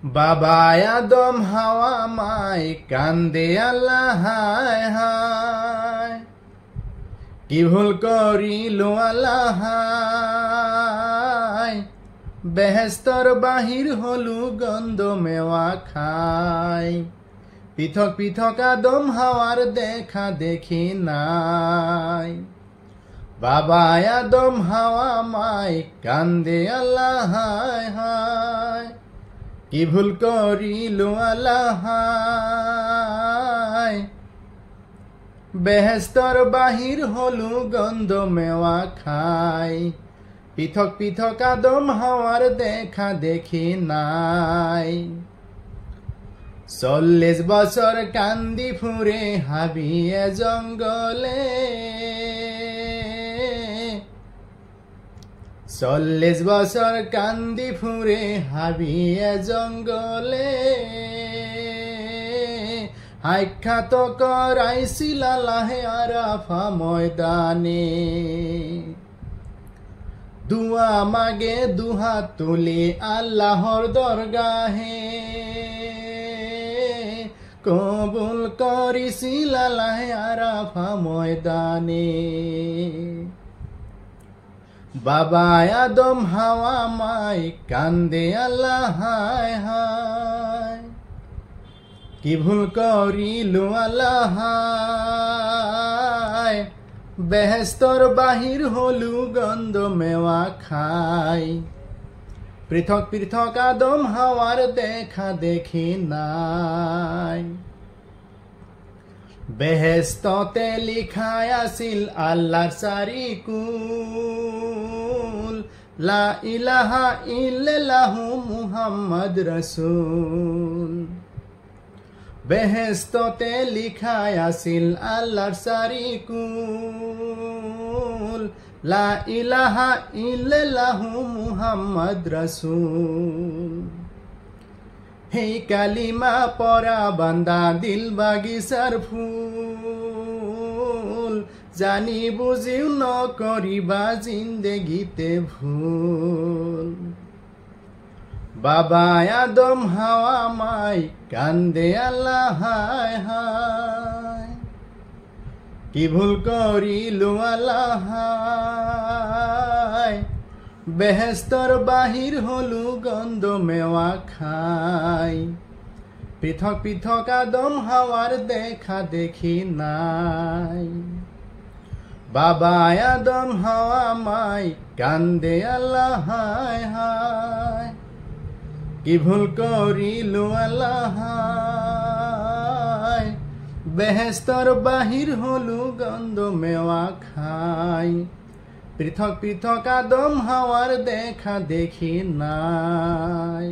বাবা আদম হাওয়া মাই কান্দে আল্লাহ হায় হায়, কি ভুল করিলো আল্লাহ হায়, বেহেস্তর বাহির হলু গন্ধ মেওয়া খায়। পৃথক পৃথক আদম হাওয়ার দেখা দেখি নাই। বাবা আদম হাওয়া মাই কান্দে আল্লাহ হায় হায়, কি ভুল করিলো আল্লাহ হায়, বেহেস্তর বাহির হলু গন্ধ মেওয়া খায়। পৃথক পৃথক আদম হাওয়ার দেখা দেখি নাই। 40 বছর কান্দি ফুরে হাবিয়ে জঙ্গলে, 40 বছর কান্দি ফুরে হাবিয়ে জঙ্গলে, আখ্যাত করাইছিল আল্লাহে আরাফা ময়দানে। দুয়া মাগে দুহাত তুলি আল্লাহর দরগাহে, কবুল করিছিল আল্লাহে আরাফা ময়দানে। বাবা আদম হাওয়া মাই কান্দে আল্লাহ হায় হায়, কি ভুল করিলো আল্লাহ হায়, বেহেস্তর বাহির হলু গন্ধ মেওয়া খাই। পৃথক পৃথক আদম হাওয়ার দেখা দেখি নাই। বেহেস্ততে লিখায় আছিল আল্লাহর চারি কুল, লা ইলাহা ইল্লাল্লাহু মুহাম্মদ রাসূল। বেহেস্ততে লিখায় আছিল আল্লাহর চারি কুল, লা ইলাহা ইল্লাল্লাহু মুহাম্মদ রাসূল। হেই কালিমা পরা বান্দা দিল বাগিচার ফুল, জানি বুঝিও নকরিবা জিন্দেগিতে ভুল। বাবা আদম হাওয়া মাই কান্দে আল্লাহ হায় হায়, কি ভুল করিলো আল্লাহ হায়, বেহেস্তর বাহির হলু গন্ধ মেওয়া খাই। পৃথক পৃথক আদম হাওয়ার দেখা দেখি নাই। বাবা আদম হাওয়া মাই কান্দে আল্লাহ হায় হায়, কি ভুল করিলো আল্লাহ হায়, বেহেস্তর বাহির হলু গন্ধ মেওয়া খাই। পৃথক পৃথক আদম হাওয়ার দেখা দেখি নাই।